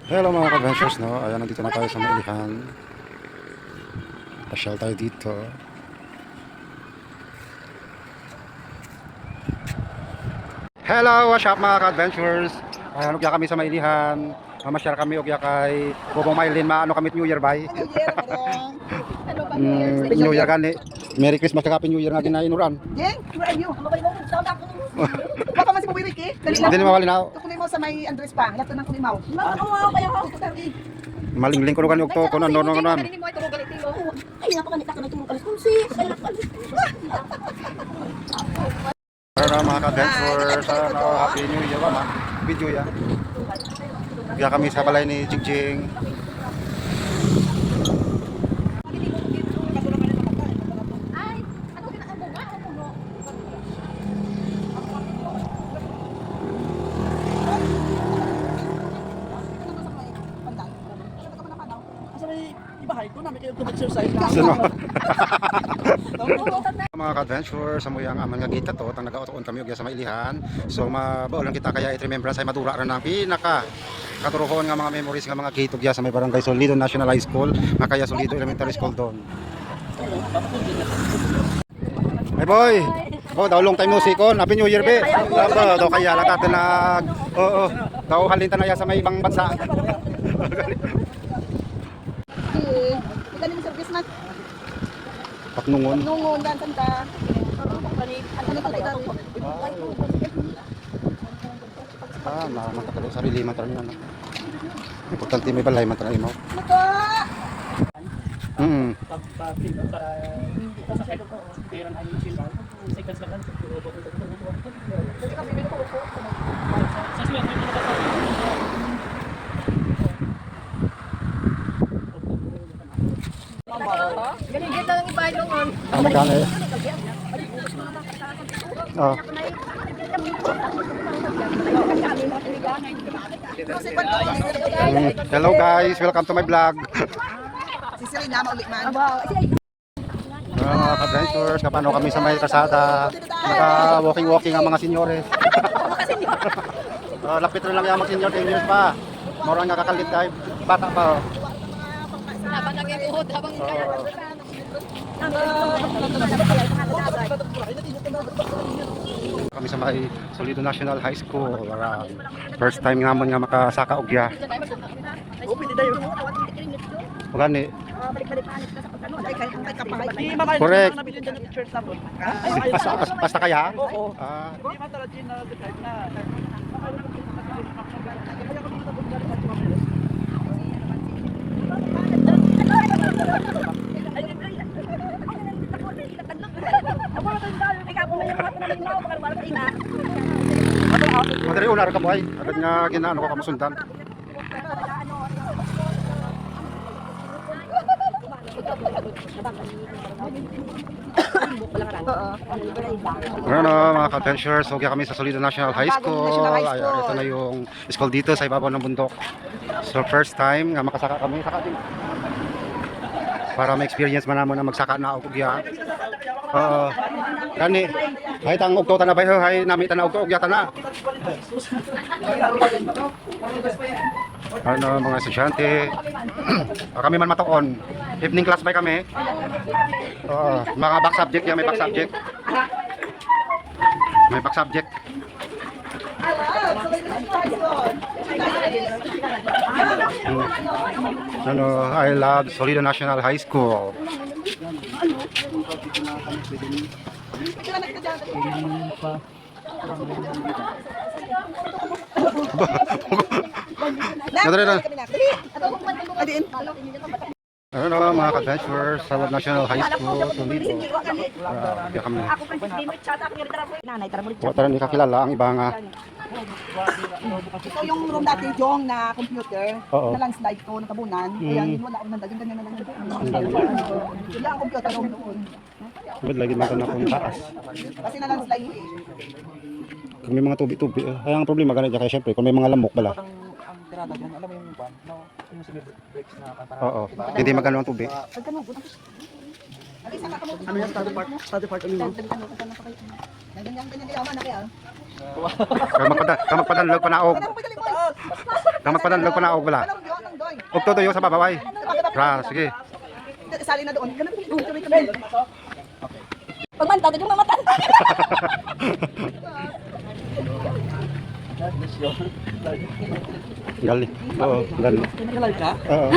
Hello mga ka-adventures, no? Ayan, nandito na tayo sa Mailihan. Pasyal tayo dito. Hello, what's up mga ka-adventures? Ayan, ugya kami sa Mailihan. Mamasyal kami ugya kay Bobong Maylin. Maano kami New Year, bye? New Year, madam. Ano ba New Year? New Year gani. Merry Christmas kaka New Year nga ginainuran. Jeng, where are you? Baka man si Kuya Ricky. Dali Hindi na mawali na. Kulimaw sa may Andres pa. Lato ng kulimaw. Oo, kaya ako. Malingling ko no gani ugto ko no no. Ay, napakanita ka na tulog alas 11. Para mga ka-adventures, Happy New Year ba, video ya. Ugya kami sa balay ni Jigjing. Ibahay ko namin kayo mag-exercise. Mga ka-adventure sa muyang aman nga gate to tang nagaoton kami ugya sa Mailihan. So mabaol lang kita kaya i-remembrance ay madura ra ng pinaka katuruhon nga mga memories nga mga gate ugya sa may barangay Solido National High School, nga kaya Solido Elementary School doon. Hey boy. Oh, daw long time no see kon. Happy New Year be. Daw kaya lang taten nag daw halin tanaya sa may ibang bansa. Ika ni service man. Paknungon. Nungon dan tanda. Ano pa ito? Matakalo sarili matan niya. Importante may balay matan mo. Nako. Ganyan lang ibayad ngon. Magkano eh? Oh. Hello guys, welcome to my vlog. Si Serena maulit man. Mga ka-adventures, kapano kami sa may kasada. Naka-walking-walking ang mga senyores. Lapit rin lang yung mga senyor, 10 years pa. Morang nga kakalit tayo, bata pa. Habang nag-iuhod, habang Kami sa may Solido National High School. First time nga mo nga makasaka ugya. Magani. Correct. Basta kaya? Oo. Madali unar ka buhay. Agad nga ginaano ko kamasundan. Ano mga ka-adventures, so kami sa Solido National High School. Ay, ito na yung school dito sa ibabaw ng bundok. So first time nga makasaka kami, saka din. Para ma-experience man naman na magsaka na ugya. Kani, hay tang ugto ta na bay hay nami ta na ugto ugya ta na. Ano mga estudyante, kami man matuon. Evening class ba kami? Mga back subject yan, may back subject. May back subject. Ano, I love Solido National High School. Ano mga ka-adventures sa National High School Solido. Kami. Wala tayo kakilala ang iba nga. Ito yung room dati, Jong, na computer. Oo. Na landslide ko, nakabunan. Kaya wala akong nandagin, ganyan na lang. Yun lang ang computer room doon. Sabad lagi man na kung taas. Kasi na landslide eh. Kung may mga tubi-tubi, ay ang problema ganito kaya syempre kung may mga lamok bala. Ang tinatagyan, alam mo yung van, no? Yung semi-breaks na parang... Oo. Hindi magano ang tubi. Ano yan? Study part ano yun? Ganyan kayo, man na kaya. Kamagpadanlog panaog. Ano ko pwede Kang magpanalog pa na og wala. Anong yun? Anong doy? Og tutuyo sa babaway. Ra, sige. Sali na doon. Ganun tuloy. Pagmanta, doon yung mamatan. Gali. Oo, gali. Nag-live ka? Oo.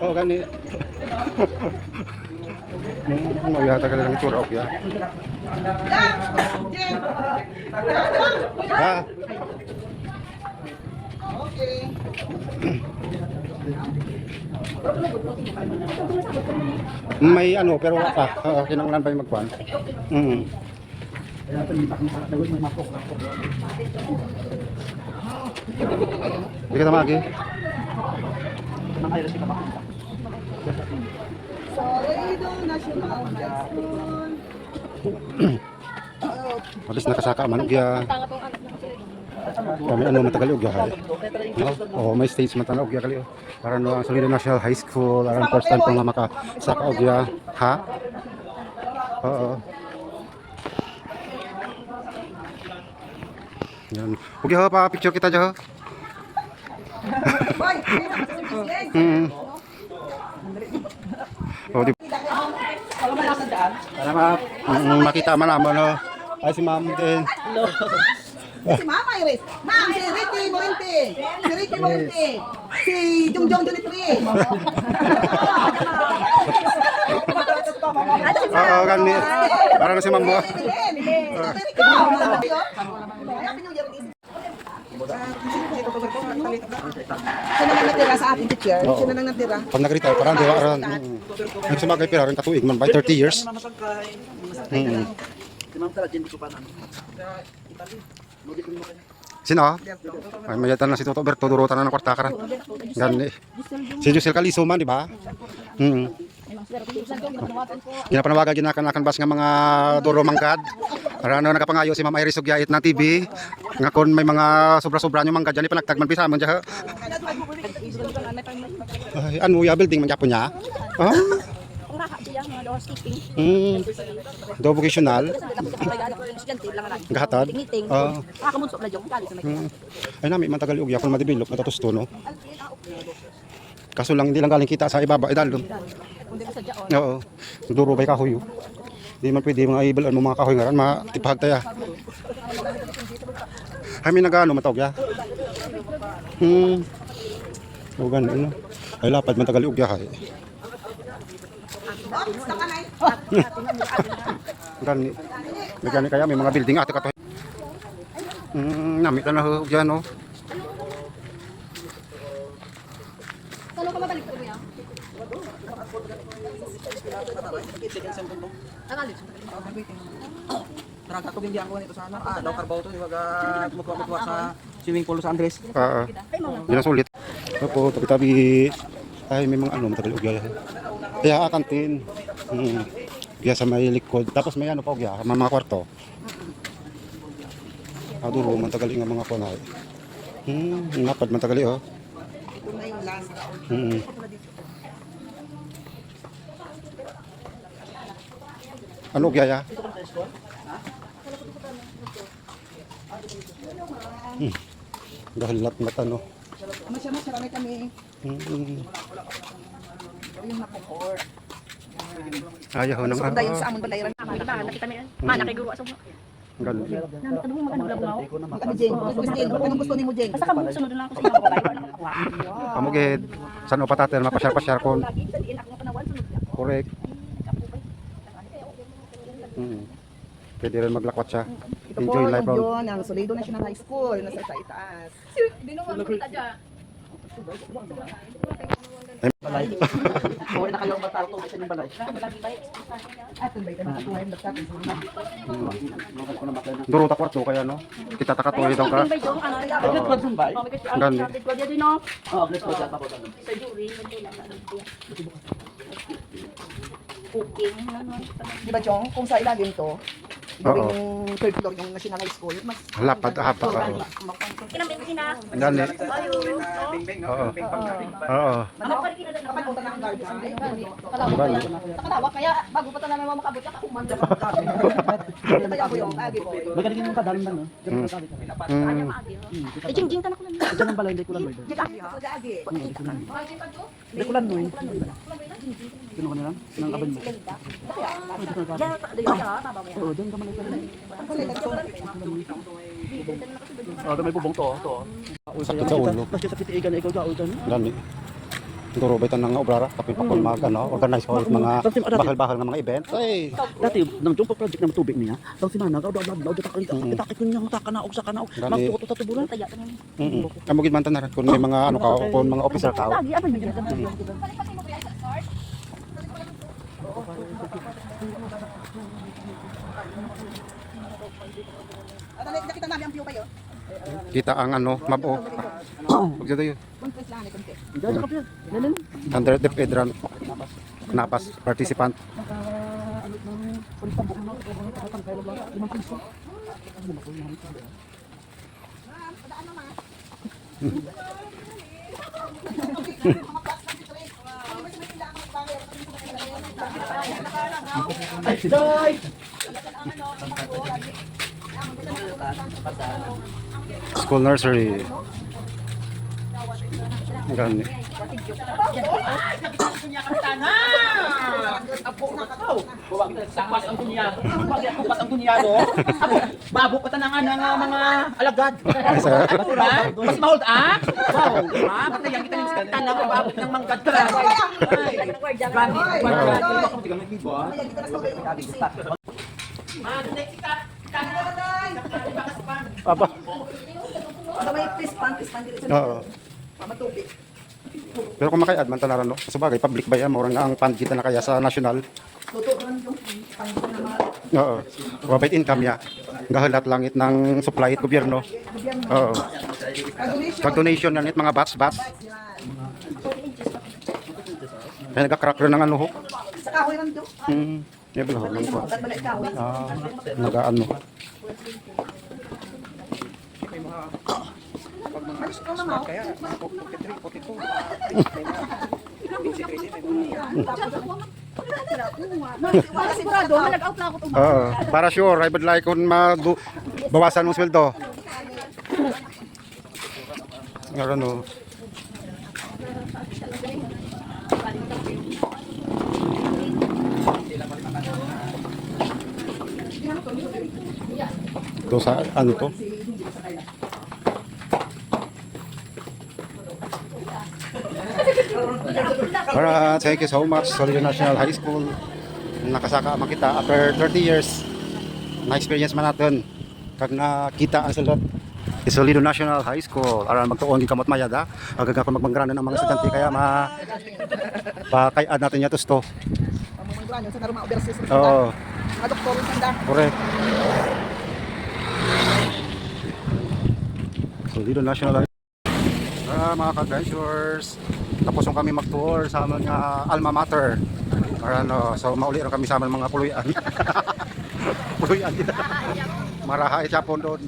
Oo, gali. Magyata ka lang itsura ok ya. Ha? Okay. May ano pero wala pa. Kinanglan pa yung magkuhan. Hindi ka tamagi. Salido National High School. Habis nakasaka man ugya. Kami ano matagal ugya hay. Oh, may stage man tanaw ugya kali. Para no ang Salido National High School, aron first time ko nga makasaka ugya. Ha? Oo. Yan. Ugya pa picture kita jo. Boy, Oh, di kalau malasa daan. para makita man naman no. Ay si ma'am din. Si Mama Iris. Ma'am, si Ricky Morinti. Si Ricky Morinti. Si Jungjong Junitri. Oo, gani. Para na si ma'am mo. Sino nang natira sa ating teacher? Oo. Sino nang natira? Pag nag-retire, parang di ba, nagsumagay pira rin katuig man by 30 years. Sino? Ay, mayatan na si Toto Berto, durutan na ng kwarta ka rin. Gani. Si Josel Caliso man, di ba? Ginapanawagan ginakanakan bas nga mga duro manggad. Para ano nagapangayo si Ma'am Iris og yait na TV. Nga kon may mga sobra-sobra nyo manggad dyan ipanagtagman bisa man dyan. Ay, ano ya building man dyan po niya? Ah? Do vocational. Gahatad. Ay nami man tagal og yakon ma-develop matatos to no. Kaso lang hindi lang galing kita sa ibaba idal. Oo. Duro bay kahoy. Di man pwede mga ibalan mo mga kahoy ngaran matipag taya. Kami nagano matawag ya. O ganun no. Ay lapad man tagal og yahay. Gani. Gani kaya may mga building ate kato. Nami ta na ho diyan no. Saan ka mabalik ko niya? Taraga ko bindihan ko nito sa ano. Daw Carbaw to, di ba kumukuha sa swimming pool sa Andres. Yun ang sulit. Opo, tabi-tabi. Ay, may mga ano, matagal ugya. Kaya kantin. Kaya sa may likod. Tapos may ano pa ugya, mga kwarto. Aduro, matagal nga mga kunay. Napad, matagal oh. Ito na yung last. Ano ugya ya? Dahil lat ano. Masya-masya kami. Yung napukor. Ayaw nang So, dayon sa amon balayran. Nakita mo yan? Mana kay guro. Ganun. Ano mo magano Kami Jeng. Anong gusto ni mo Jeng? Basta kami sunod na ako sa mga babae. Amugid. Saan o patater, mapasyar-pasyar kon. Correct. Pwede rin maglakwat siya. Ito po Enjoy life yung bro. yun, ang Solido National High School, nasa itaas. So, na kayo mataro to sa inyong balay. At ang baita na kuha yung bagsak. Duro ta kwarto kaya no. Kita taka to daw ka. Agad ko dun ba? Gani. Oo, let's go sa tapos. Cooking. Di ba Chong, kung sa ilalim to, Gawing Oo. yung third floor, yung National High School. Mas Lapad hapa. Oo. Kinambing kina. Gani. Bing-bing, Oo. bing-bang. Oo. kapag punta na ang guardian, Bali. Kalawak kaya bago pa tayo namin makabot ka kuman. kaya po yung agi po. Magaling yung kadalang lang, no? Diyan Mm. mo sabi ko. Mm. Eh jing tan ako lang. Diyan ang balay, hindi ko lang ba? Agi. Hindi ko lang, no? Kinuha na lang? Nang abal mo? Diyan taba mo yan. Oo, diyan ka malay ka rin. Ah, may bubong to, to. Sakit sa ulo. Kasi sakit ikan, ikaw ka, utan. Gani. Siguro ba ito ng obrara? Kapit pa kung organize ko mga bahal-bahal ng mga event. Ay, Dati, nang jumpa project ng tubig niya, tang simana, daw itakit ko niya, kanaog sa kanaog. Gani. Magtuto sa tubulan. Taya tan. Kamugid man tanan kung may mga ano ka kung mga officer ka. Lagi apa yun? At nakita namin ang view kayo. Kita ang ano, mabo. Pagdito yun. Kuntis lang ni kunti. Diyan ka pa. Lalim. Under the Pedran. Napas participant. School nursery. Gani. Sangwas ang kunyado. Sangwas ang kunyado. Babo pa tanangan ng mga alagad. Diba? Mas ma-hold up. Wow. Diba? Patayan kita ng tanang babot ng manggad ka. Gandhi. Aba. Sa may pispan dito sa Oo. matubig. Pero kung makayad man tanaran no. Sa bagay public ba yan murang nga ang fund kita na kaya sa national. Tutukan yung pangit na mga Oo. Wabait income ya. Gahalat langit ng supply at gobyerno. Oo. Pag donation na nit mga bats. Kaya nagka-crack rin ng ano ho. sa kahoy rin do. Yan ba ho? At balik kahoy. Nag-ano. Para sigurado, Nag-out na ako. Oo. Para sure, I would like kung bawasan ng sweldo. Ano. Ito sa ano to? Alright, thank you so much Solido National High School. Nakasaka man kita after 30 years. Na-experience man natin. Kag nakita ang sulod. Solido National High School. Aran magtuon gi kamot mayad ha. Agaga ko magbangranan ang mga estudyante kaya pakayad natin yatos to. pamumunuan sa karuma overseas. Oo, Mga doktor sanda. correct. Solido National High School. Mga ka-adventurers, tapos yung kami mag-tour sa mga alma mater. So mauli rin kami sa mga puluyan. Puluyan kita. Marahay siya po doon.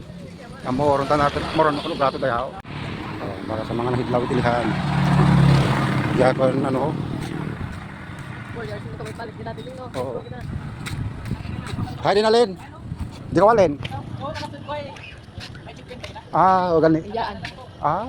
Moron natin, moron makulog gato dayaw. Para sa mga nahidlaw itilihan. Yakon ano. Oo. Hay din alin. Di ko alin. O gani. Ah.